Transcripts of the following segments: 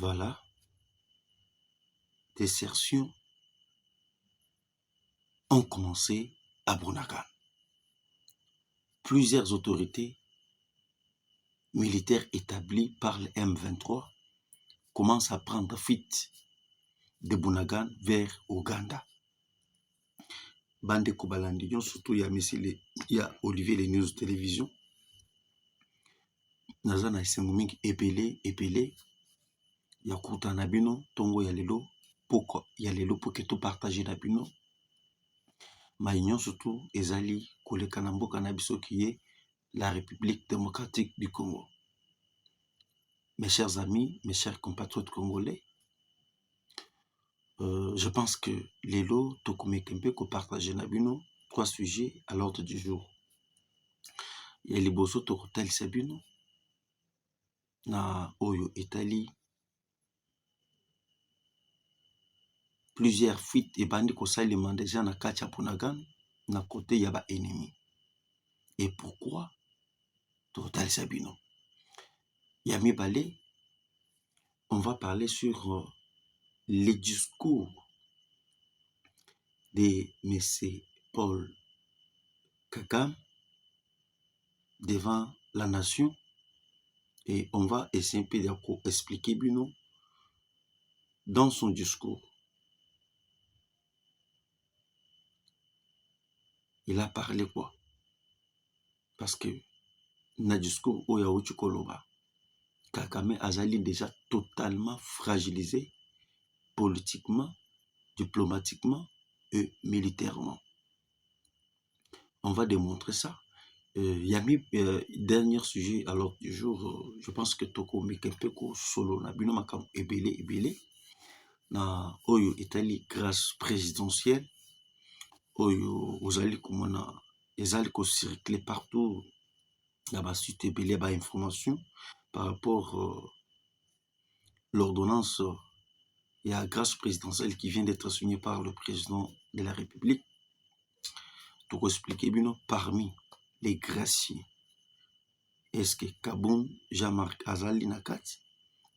Voilà, désertions ont commencé à Bunagana. Plusieurs autorités militaires établies par le M23 commencent à prendre fuite de Bunagana vers Ouganda. Bande Kobalandi, surtout il y a Olivier les News Télévision. Nazana esengo mingi epele ya kuta na bino tongo ya lelo poko ya lelo poke to partager na bino ma union surtout ezali koleka na mboka na biso qui est la République démocratique du Congo. Mes chers amis, mes chers compatriotes congolais, je pense que lelo tokomekempe ko partager na bino 3 sujets à l'ordre du jour. Ya liboso tokotalisa bino na oyo etali plusieurs fuites et bandi kosalema déjà na kati ya Bunagana na côté ya ba ennemi. Et pourquoi tokotalisa bino? Ya mibale, on va parler sur les discours de M. Paul Kagame devant la nation et on va essayer un peu d'expliquer bino dans son discours. Il a parlé quoi? Parce que na discours oya uchi koloba Kagame azali déjà totalement fragilisé politiquement, diplomatiquement et militairement. On va démontrer ça. Yami, dernier sujet à l'ordre du jour, je pense que Toko Mekempeko solo na bino makam ebele na oyo Italie grâce présidentielle oyo ozali komona ezali ko circuler partout la ba site ebele ba information par rapport l'ordonnance et la grâce présidentielle qui vient d'être signée par le président de la République. Pour expliquer bien, parmi les graciers, est-ce que Kaboun, Jean-Marc Azali Nakati,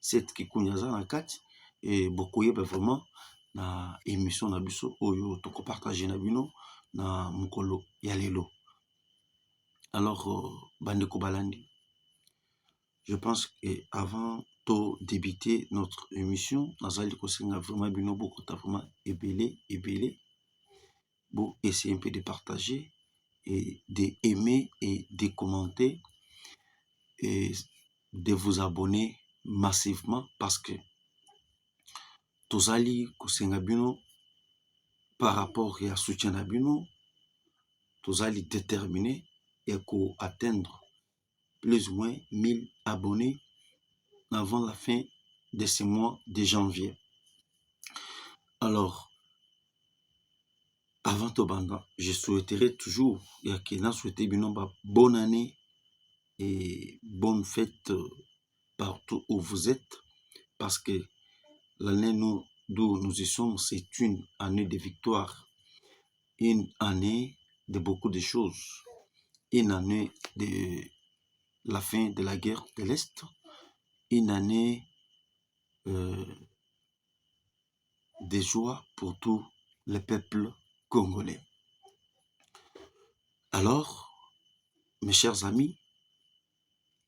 cette qui Kounyaza Nakati, et beaucoup vraiment na émission na biso oyo toko partager na bino na mukolo ya lelo. Alors bande Kobalandi, je pense que avant de débuter notre émission, Nazali Kosenga vraiment bino beaucoup vraiment ebele. Bon, essayez un peu de partager et d'aimer et de commenter et de vous abonner massivement parce que Tozali Kosenga bino par rapport à soutien à bino, Tozali déterminé et qu'on atteindre plus ou moins 1000 abonnés avant la fin de ce mois de janvier. Alors, avant Tobanda, je souhaiterais toujours, et à qui n'a souhaité bonne année et bonne fête partout où vous êtes, parce que l'année d'où nous y sommes, c'est une année de victoire, une année de beaucoup de choses, une année de la fin de la guerre de l'Est, une année de joie pour tous les peuples congolais. Alors, mes chers amis,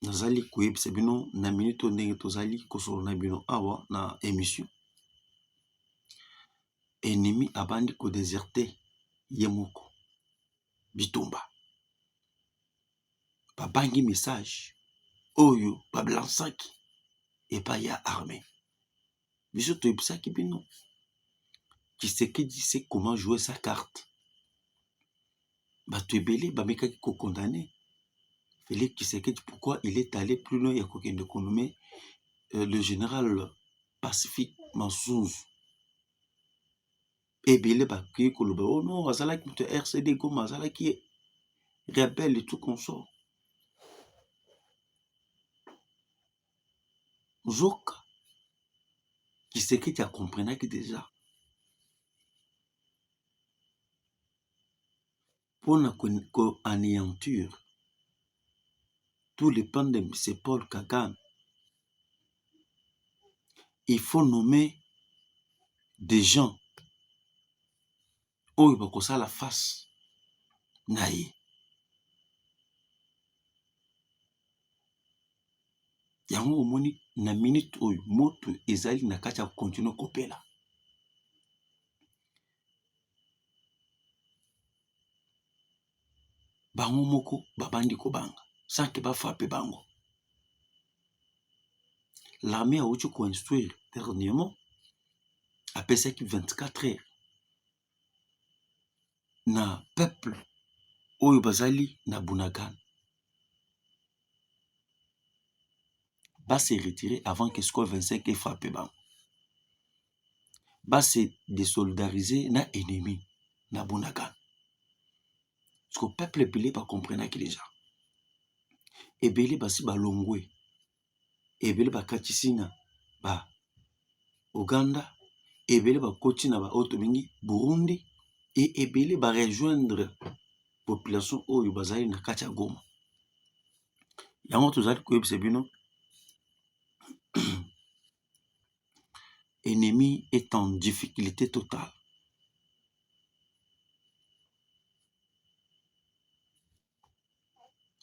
nazali koyebisa bino na minute ndenge tozali kosolo na bino awa na émission. Ennemi abandi ko déserter ye moko bitumba. Babangi message oyo bablansaki et pas ya armée. Biso toyebisaki bino. Tshisekedi sait comment jouer sa carte. Bato ebele bamekaki ko condamner Félix Tshisekedi pourquoi il est allé plus loin et kokende konommer le général Pacifique Mansouz. Ebele bakoki koloba oh non azalaki moto RCD Goma azalaki rebelle et tout consort. Zoka Tshisekedi a comprenaki déjà pour anéantir tous les plans de M. Paul Kagame il faut nommer des gens oyo bakosala face na ye. Yango omoni na minute oyo moto ezali na kati ya continue kopela. Bango moko babandi kobanga sans que bafrappe bango. L'armée a outi construire dernièrement apesaki 24 heures na peuple oyo bazali na Bunagana va se retirer avant que score 25 ait frappé bango. Va se désolidariser na ennemi na Bunagana. Parce que le peuple ebele ba comprenaki déjà. Ebele basi balongwe. Ebele bakatisi na ba Uganda, ebele bakoti na ba oto mingi Burundi et ebele ba rejoindre population oyo bazali na kati ya Goma. Yango tozali koyebisa bino ennemi est en difficulté totale.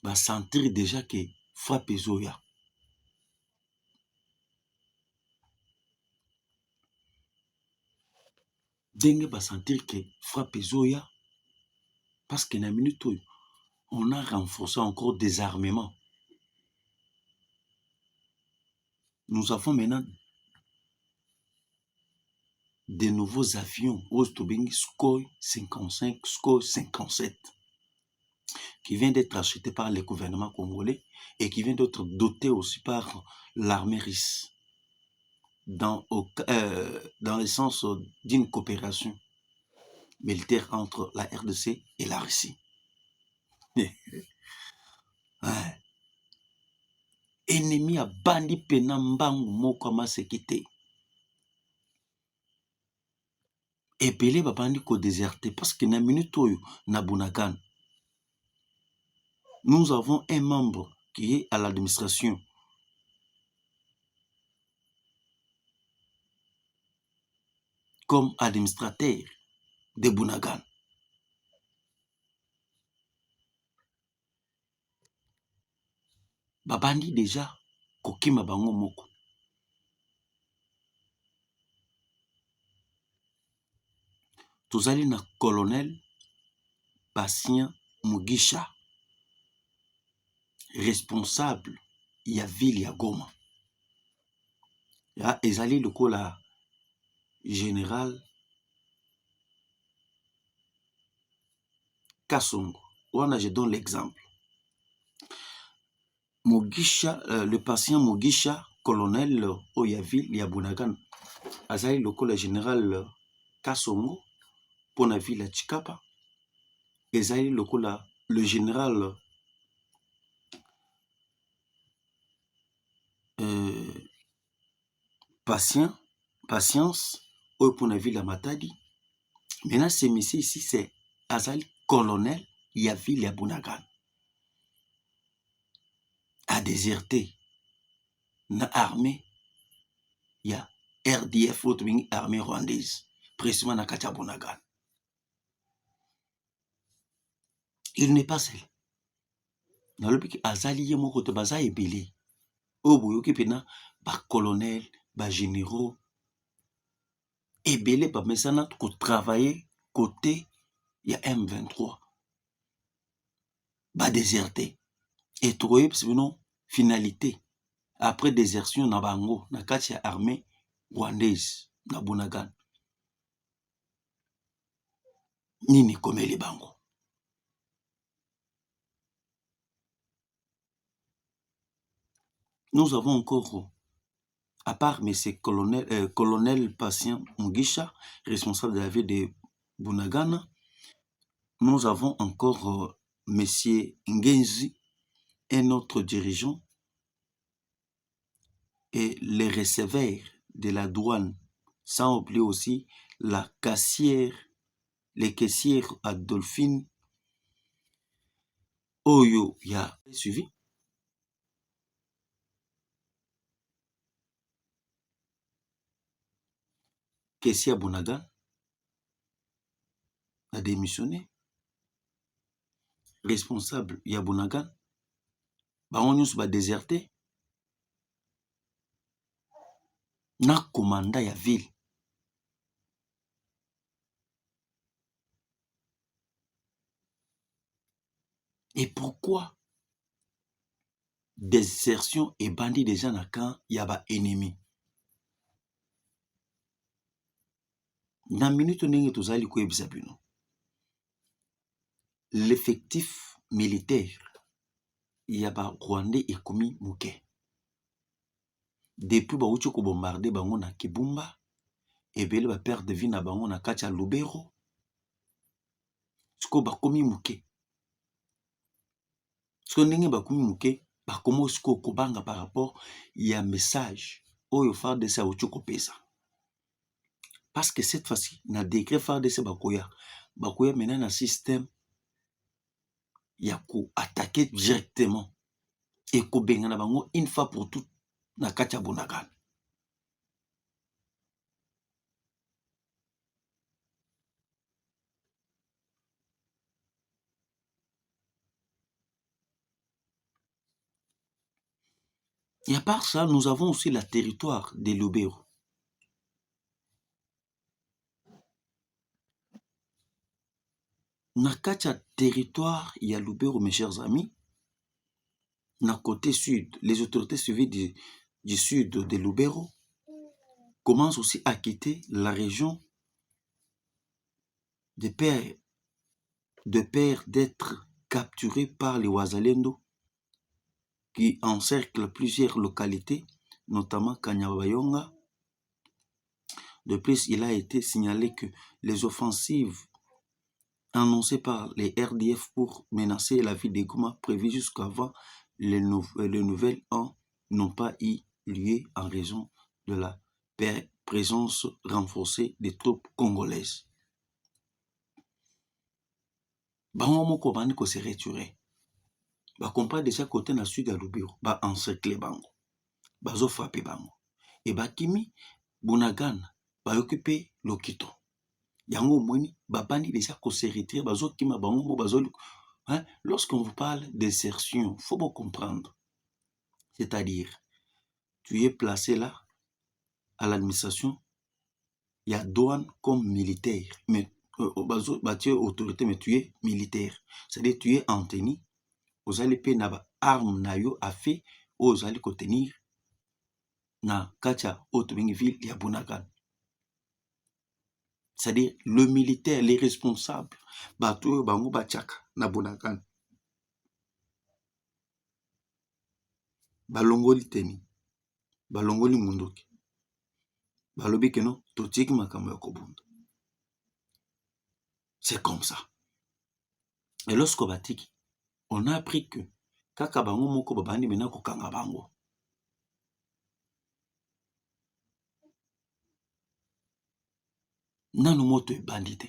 Va sentir déjà que frappe ezoya. Denge va sentir que frappe ezoya parce que na minute oyo on a renforcé encore des armements. Nous avons maintenant de nouveaux avions, Sukhoi 55, Sukhoi 57, qui vient d'être achetés par le gouvernement congolais et qui vient d'être dotés aussi par l'armée russe, dans le sens d'une coopération militaire entre la RDC et la Russie. Ouais. Ennemi a bandi pena mbangu moko amasekite. Ebele babandi ko déserter parce que na minute oyo na Bunagana, nous avons un membre qui est à l'administration. Comme administrateur de Bunagana. Babandi déjà kokima bango moko. Tozali na colonel Patient Mugisha, responsable ya ville ya Goma. Ya ezali lokola général Kasongo. Wana je donne l'exemple. Mugisha, le patient Mugisha, colonel Oyaville ya Bunagana, azali lokola général Kasongo pour la ville ya Chikapa. Ezali lokola le général Patience pour la ville à Matadi. Maintenant, ce monsieur ici, c'est Azali colonel, il y a ville à Bunagana. A déserté. Na armée, il y a RDF, autre armée rwandaise. Précisément na Katia Bunagana. Il n'est pas seul. Dans le pays, Azali Yemoko de Baza et Bélé. Au bout, pena, ba colonel, ba généraux. Et Bélé, ba mesana, ko travailler côté, il y a M23. Ba déserté. Et trouver, c'est une finalité. Après désertion na bango, na kati ya armée rwandaise, na Bunagana. Nini komeli bango. Nous avons encore, à part M. colonel Patient Mugisha, responsable de la ville de Bunagana, nous avons encore M. Ngenzi, un autre dirigeant, et les receveurs de la douane, sans oublier aussi la caissière, les caissières Adolphine Oyo, il y a suivi. Kessia Bonagan a démissionné. Responsable ya Bonagan bango nyonso ba déserté na commandant ya ville. Et pourquoi désertion et bandit déjà na camp ya ba ennemi? Na minute ndenge tozali koyebisa bino, l'effectif militaire ya ba Rwandais ekomi muke. Depuis bauti ko bombarder bango na Kibumba, ebele ba perte de vie na bango na kati ya Lubero, siko bakomi muke. Siko ndenge bakomi muke, bakomo siko kobanga par rapport ya message oyo FARDC auti kopesa. Parce que cette fois-ci, na décret FARDC bakoya maintenant na système ya ko attaquer directement et ko benga na bango une fois pour toutes na kati ya Bonagan. Et à part ça, nous avons aussi la territoire de Lubero. Na kati ya territoire ya Lubero, mes chers amis, na côté sud, les autorités civiles du sud de Lubero commencent aussi à quitter la région de peur d'être capturés par les Wazalendo qui encerclent plusieurs localités, notamment Kanyabayonga. De plus, il a été signalé que les offensives annoncées par les RDF pour menacer la ville de Goma prévues jusqu'avant les nouvelles n'ont pas eu lieu en raison de la présence renforcée des troupes congolaises. Bango moko bandi ko se retirer. Ba comprend déjà côté na sud ya Lubero, ba encercler bango. Bazo frapper bango. Et bakimi Bonagan ba occuper Lokito. Yango moni babandi déjà ko se retirer, bazo kima bango mo bazo. Hein? Lorsqu'on vous parle de désertion, faut bien comprendre. C'est-à-dire, tu es placé là à l'administration, il y a douane comme militaire, mais tu es autorité, mais tu es militaire. C'est-à-dire, tu es en tenue, vous allez payer na arme na yo a fait, vous allez contenir na kacha automing ville ya Bonagan. C'est-à-dire, le militaire, les responsables, bato bango bachaka na Bonagan. Balongoli teni, balongoli mundoki. Balobi que non, totiki makambo ya kobunda. C'est comme ça. Et lorsqu'on batiki, on a appris que kaka bango moko babandi mena kokanga bango. Nanu moto ebandi te.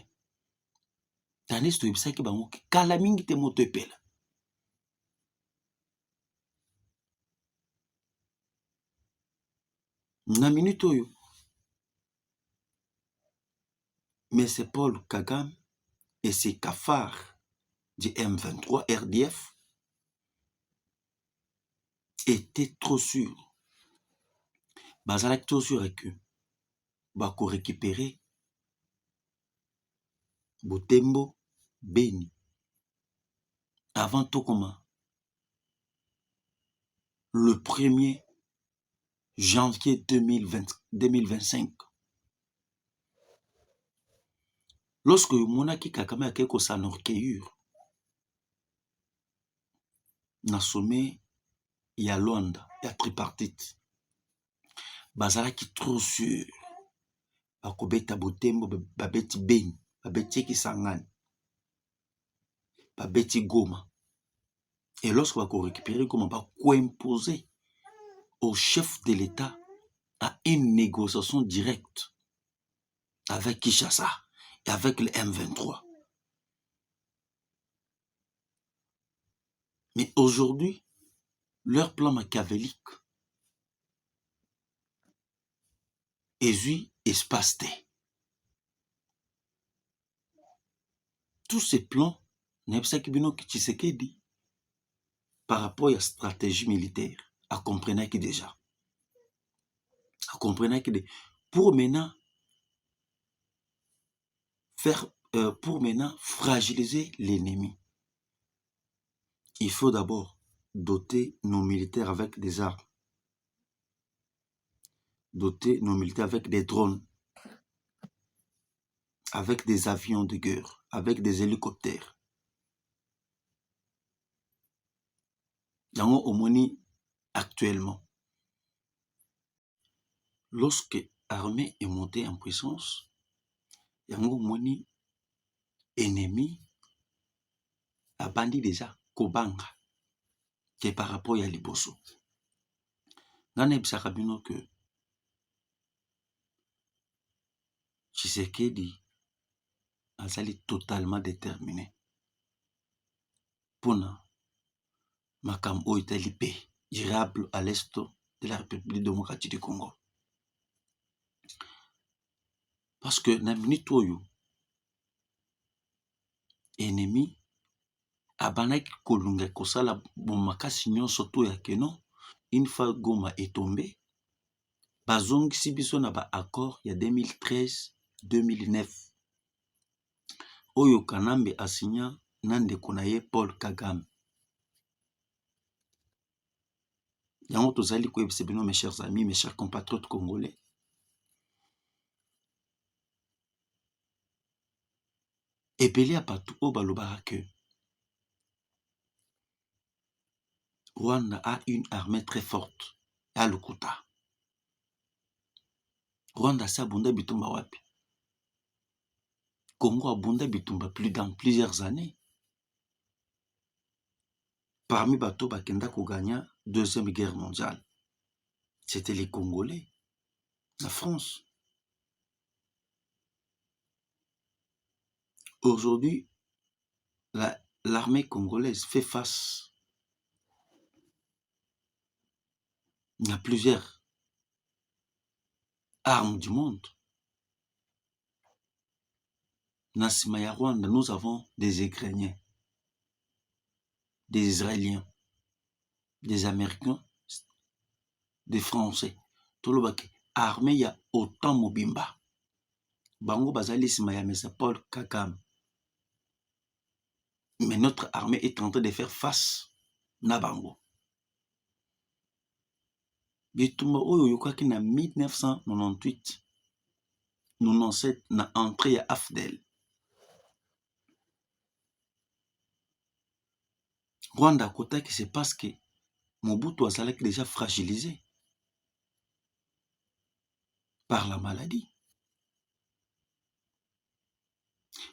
Tandis to ebisaki bango kala mingi te moto epela. Na minute oyo, mais c'est Paul Kagame et ses cafards du M23 RDF étaient trop sûrs. Bazalaki trop sûr que bako récupérer Butembo, Beni. Avant tout comment? Le 1er janvier 2025. Lorsque Monaki Kakame a quelque chose s'enorgueillir, na sommet, il y a Luanda, il y a tripartite. Bazalaki trop sûr. Bakobeta Butembo, babeti Beni, babeti Kisangani, babeti Goma. Et lorsque bako récupérer Goma, bako imposer au chef de l'État à une négociation directe avec Kinshasa et avec le M23. Mais aujourd'hui, leur plan machiavélique est vu espacé. tous ces plans, nayebisaki bino ki Tshisekedi par rapport à la stratégie militaire, à comprendre que déjà, à comprendre que pour maintenant faire, pour maintenant fragiliser l'ennemi, il faut d'abord doter nos militaires avec des armes, doter nos militaires avec des drones, avec des avions de guerre, avec des hélicoptères. Yango omoni actuellement, lorsque l'armée est montée en puissance, yango omoni ennemi abandi déjà kobanga que par rapport à liboso. Nga nayebisaka bino que Tshisekedi azali totalement déterminé mpona makambo oyo etali paix durable à l'est de la République démocratique du Congo. Parce que na minute oyo ennemi abandaki kolunga kosala bomakasi nyonso to ya keno une fois Goma est tombé, bazongisi biso na baaccord ya 2013-2009 oyo Kanambe asigna na ndeko na ye Paul Kagame. Yango tozali koyebisa bino mes chers amis, mes chers compatriotes congolais, ebele ya bato oyo balobaka ke Rwanda a une armée très forte ya lokuta. Rwanda si abunda bitumba wapi? Congo abunda bitumba plus dans plusieurs années. Parmi bato bakenda koganya deuxième guerre mondiale, c'était les Congolais, la France. Aujourd'hui, l'armée congolaise fait face à plusieurs armes du monde. Nassima ya Rwanda, nous avons des Ukrainiens, des Israéliens, des Américains, des Français. Tolobaki, armée ya autant mobimba. Bango bazali sima ya Mesa Paul Kagame. Mais notre armée est en train de faire face na bango. Bitumba oyo yokaki na 1998, 97 na entrée ya AFDEL. Rwanda kotaki, c'est parce que Mobutu azalaki déjà fragilisé par la maladie.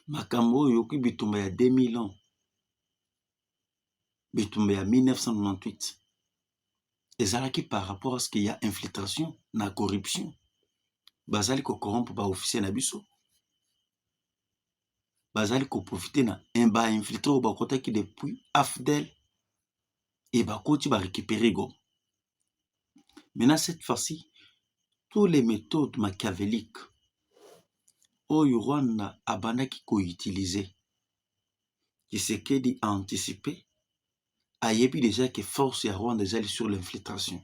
Makambo oyo yoki bitumba ya 2000 ans, bitumba ya 1998, ezalaki par rapport à ce qu'il y a infiltration na corruption. Bazali ko corrompre ba officier na biso. Bazali ko profiter na ba infiltré au bakotaki depuis AFDEL et bakoti ba récupérer go. Maintenant cette fois-ci, tous les méthodes machiavéliques oyo Rwanda abandaki ko utiliser, Tshisekedi a anticipé, ayebi déjà que force ya Rwanda ezali sur l'infiltration.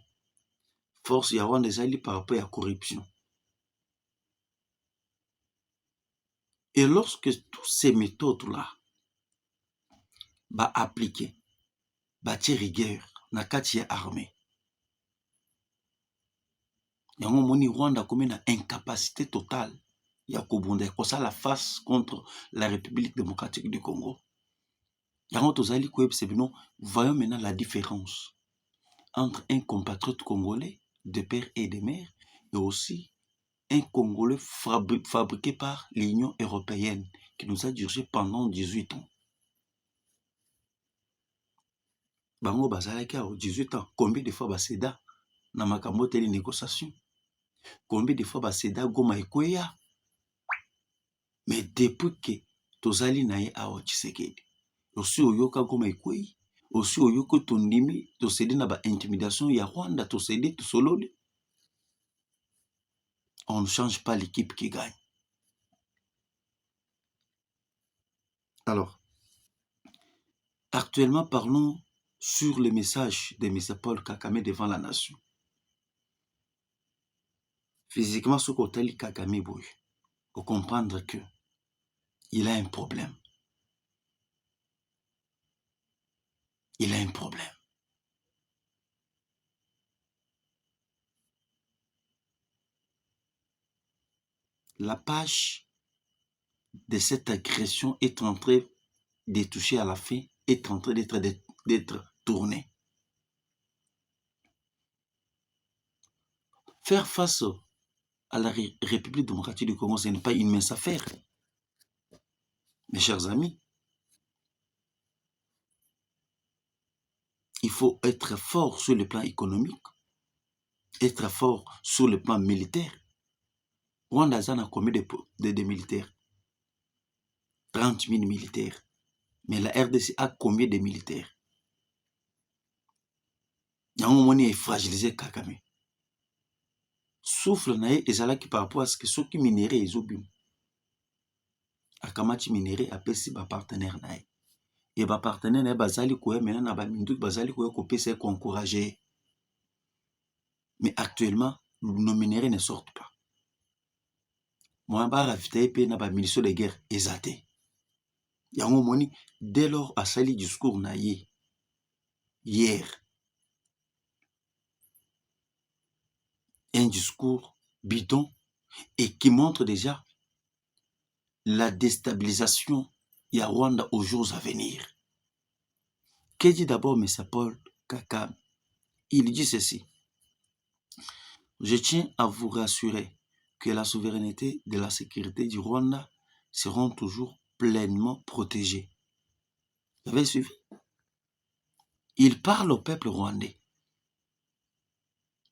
Force ya Rwanda ezali par rapport à la corruption. Et lorsque toutes ces méthodes-là ba appliquer, ba tie rigueur na kati ya armée, yango moni Rwanda comme na incapacité totale ya kobunda kosala face contre la République démocratique du Congo. Yango tozali koyebisa bino, voyons maintenant la différence entre un compatriote congolais de père et de mère et aussi un Congolais fabriqué par l'Union européenne qui nous a dirigé pendant 18 ans. Bango bazalaki à 18 ans, combien de fois baseda na makambo teli négociation? Combien de fois baseda Goma ekweya? Mais depuis que tozali na ye awa Tshisekedi, aussi oyoka Goma ekweyi, aussi oyoka tondimi tosedi na ba intimidation ya Rwanda, tosedi tosololi. On ne change pas l'équipe qui gagne. Alors, actuellement, parlons sur le message de M. Paul Kagame devant la nation. Physiquement, ce côté Kagame Boy, pour comprendre que il a un problème. Il a un problème. La page de cette agression est en train de toucher à la fin, est en train d'être tournée. Faire face à la République démocratique du Congo, ce n'est pas une mince affaire. Mes chers amis, il faut être fort sur le plan économique, être fort sur le plan militaire. Rwanda a combien de militaires? 30 000 militaires. Mais la RDC a combien de militaires? Yango moni est fragilisé Kagame. Souffle nae ezalaki par rapport à ce que ceux qui minéré ezobim. Akamati minéré apesi ba partenaire nae. Et ba partenaire nae bazali koya maintenant na ba mindu bazali koya kopesa encourager. Mais actuellement, nos minéraux ne sortent pas. Moi, je ravitailler pe na ba munitions de guerre ezate. Yango moni dès lors a sali discours na ye hier. Un discours bidon et qui montre déjà la déstabilisation ya Rwanda aux jours à venir. Que dit d'abord M. Paul Kagame? Il dit ceci. Je tiens à vous rassurer que la souveraineté et la sécurité du Rwanda seront toujours pleinement protégées. Vous avez suivi? Il parle au peuple rwandais.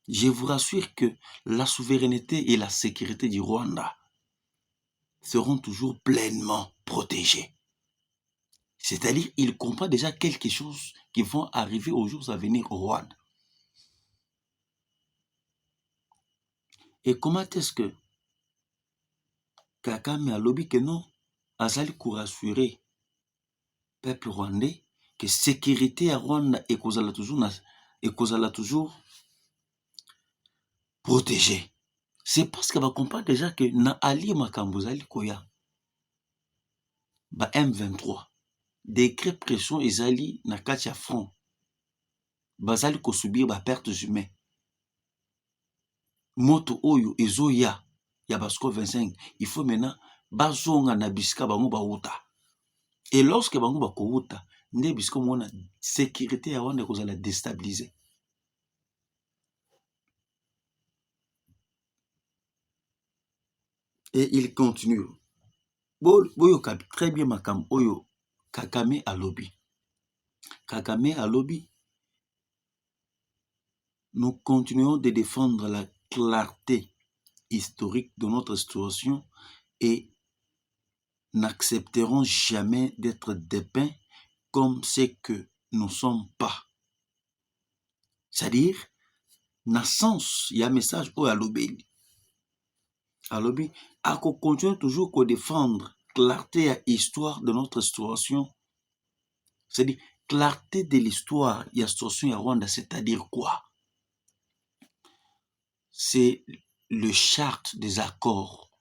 Je vous rassure que la souveraineté et la sécurité du Rwanda seront toujours pleinement protégées. C'est-à-dire, il comprend déjà quelque chose qui vont arriver aux jours à venir au Rwanda. Et comment est-ce que Kagame a lobby que non, azali pour rassurer le peuple rwandais que sécurité à Rwanda et toujours protégée. C'est parce que va comprendre déjà que na ali makambozali koya ba M23 décret pression ezali na kati ya front bazali ko subir ba pertes humaines moto oyo ezoya ya basko 25 il faut maintenant bazonga na bisika bango bauta et lorsque bango bakouta nde bisika mona sécurité ya Rwanda kozala déstabiliser. Et il continue. Boyo très bien makam oyo Kagame a lobby. Kagame a lobby. Nous continuons de défendre la clarté historique de notre situation et n'accepterons jamais d'être dépeints comme ce que nous ne sommes pas. C'est-à-dire, na sens, il y a un message au lobby. À lobby, à continuer toujours à défendre clarté et histoire de notre situation. C'est-à-dire, clarté de l'histoire, il y a situation à Rwanda, c'est-à-dire quoi? C'est le charte des accords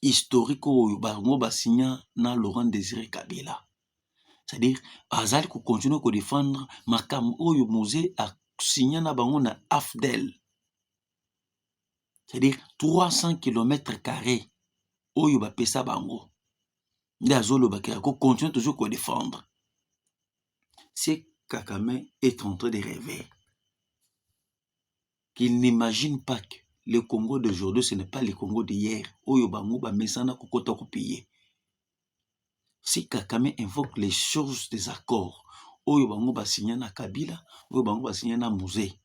historiques au bango basigna na Laurent Désiré Kabila. C'est-à-dire, azali ko continuer à défendre makam oyo musée a signé na bango na AFDEL. C'est-à-dire 300 km² oyo bapesa bango. Nde azoloba ko continuer toujours à défendre. C'est Kagame est en train de rêver. Qu'il n'imagine pas que le Congo d'aujourd'hui, ce n'est pas le Congo d'hier. Oyo bango ba mesana kokota kopiye. Si Kagame invoque les choses des accords, oyo bango ba signé na Kabila, oyo bango ba signé na musée.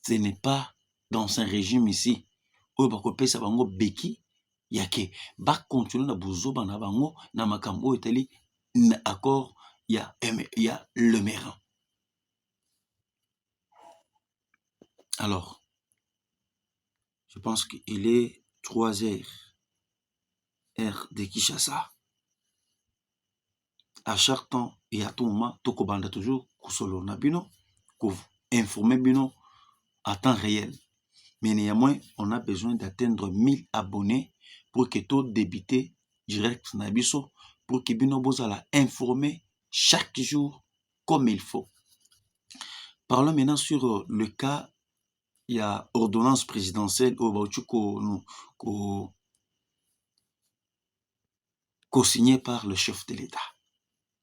Ce n'est pas dans un régime ici. Oyo bakopesa bango beki yake ba continuer na buzoba na bango na makambo eteli na accord ya le Méran. Alors, je pense qu'il est 3h01 CNR de Kinshasa. À chaque temps et à tout moment, Tokobanda toujours, Kousolo Nabino, informer Bino à temps réel. Mais néanmoins, on a besoin d'atteindre 1000 abonnés pour que tout débité direct Nabiso, pour que Bino Bozala informer chaque jour comme il faut. Parlons maintenant sur le cas, il y a ordonnance présidentielle au Bauchuko co-signée par le chef de l'État.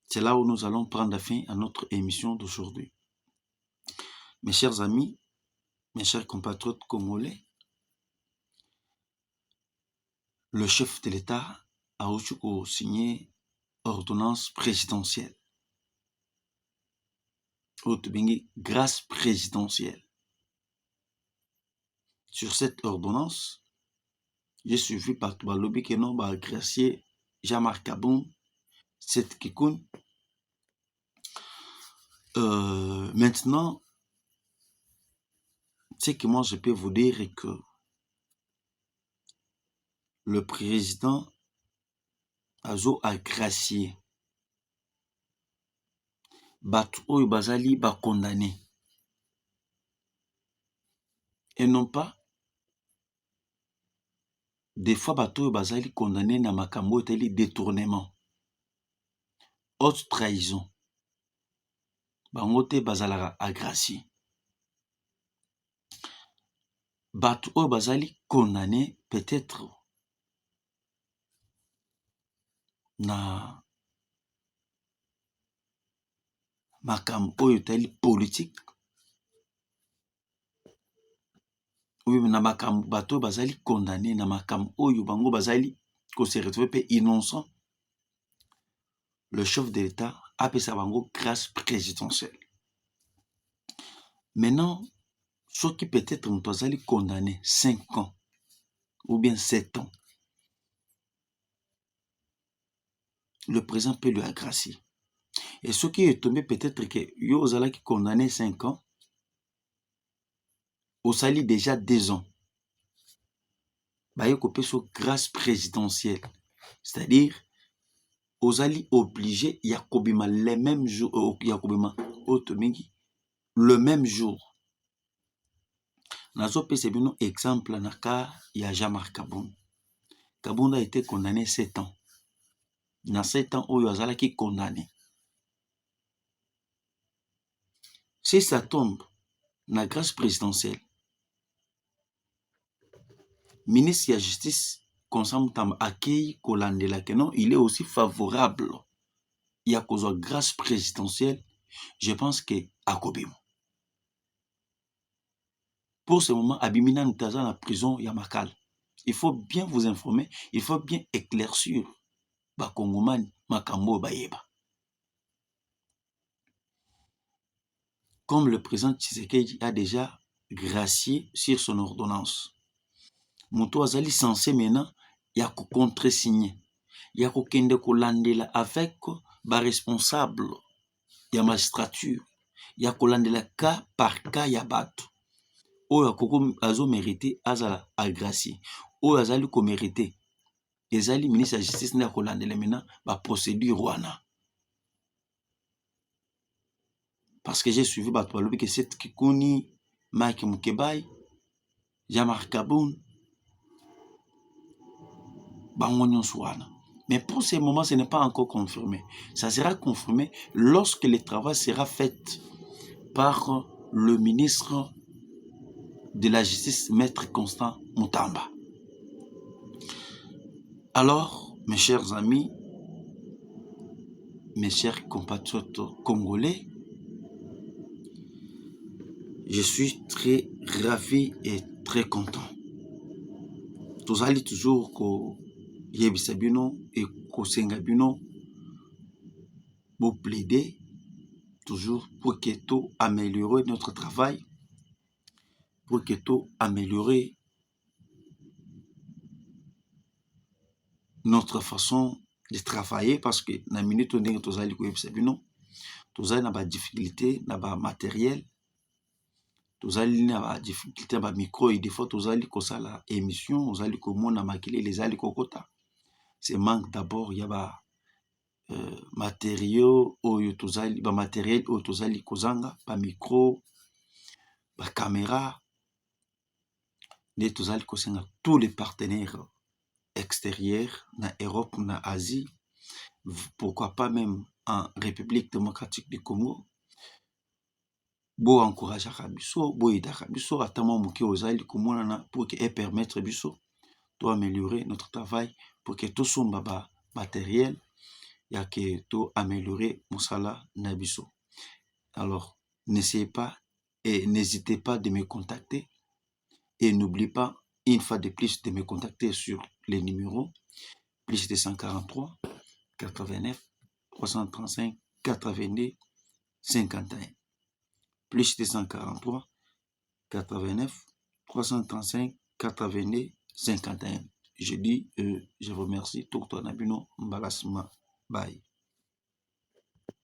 C'est là où nous allons prendre fin à notre émission d'aujourd'hui. Mes chers amis, mes chers compatriotes congolais, le chef de l'État a aussi signé ordonnance présidentielle. Grâce présidentielle. Sur cette ordonnance, j'ai suivi par Balobi Keno, Gracier, Jean-Marc Kaboun, Seth Kikoun. Maintenant, ce que moi je peux vous dire est que le président Azo a gracié Batu Oyo Bazali ba condamné et non pas des fois Batu Oyo Bazali condamné na makambo teli détournement, haute trahison. Bangote Bazala a gracié Batu Oyo Bazali condamné peut-être na makambo oyo teli politique. Oui, na makambo bato bazali condamné na makambo oyo bango bazali ko se retrouver pe innocent. Le chef de l'État a appelé ça bango grâce présidentielle. Maintenant, ceux qui peut-être nous bazali condamné 5 ans ou bien 7 ans, le président peut lui agracier. Et ceux qui est tombé peut-être que yo ozala qui condamné 5 ans, au sali déjà 2 ans. Baye kopé so grâce présidentielle. C'est-à-dire ozali obligé yakobima les mêmes jours, yakobima otomingi le même jour. Nazo pese bino exemple na cas ya Jean-Marc Kaboun. Kaboun a été condamné 7 ans. Na 7 ans oyo azalaki condamné. Si ça tombe na grâce présidentielle, ministre de la justice Consam Tamba accueille Kolandela que non, il est aussi favorable. Il y a cause de grâce présidentielle, je pense que Akobimo. Pour ce moment, Abimina nous dans la prison Yamakal. Il faut bien vous informer, il faut bien éclaircir Bakongoman Makambo Bayeba. Comme le président Tshisekedi a déjà gracié sur son ordonnance. Moto azali censé maintenant ya ko contresigner, ya ko kende ko landela avec ba responsable ya magistrature, ya ko landela cas par cas ya bato. Oyo akoko azo mérité azala agracié, oyo azali ko mérité ezali ministre de la justice na ko landela maintenant ba procédure wana. Parce que j'ai suivi bato balobi que Seth Kikoun, Mike Mukebai, Jean-Marc Kaboun, mais pour ce moment, ce n'est pas encore confirmé. Ça sera confirmé lorsque le travail sera fait par le ministre de la Justice, Maître Constant Moutamba. Alors, mes chers amis, mes chers compatriotes congolais, je suis très ravi et très content. Tous allez toujours que Yebisabino et Kosengabino vous plaider toujours pour que tout améliorer notre travail, pour que tout améliorer notre façon de travailler, parce que na minute on est tous allés Yebisabino, tous allés na ba difficulté, na ba matériel, tous allés na ba difficulté, ba micro et des fois tous allés ko sala émission, tous allés ko mona makile les allés kokota. c'est manque d'abord il y a matériaux oyo tozali ba matériel oyo tozali kozanga ba micro ba caméra nde tozali kosenga tous les partenaires extérieurs na Europe na Asie, pourquoi pas même en République démocratique du Congo. Bo encourageaka biso, bo aidaka biso ata mwa moke ozali komonana pour que et permettre biso to améliorer notre travail pour que tosomba ba matériel ya que to améliorer mosala na biso. Alors n'essayez pas et n'hésitez pas de me contacter et n'oubliez pas une fois de plus de me contacter sur les numéros plus 243 89 335 82 51 plus 243 89 335 82 51. Je dis, je vous remercie. Tout le temps, Nabino Mbalasma. Bye.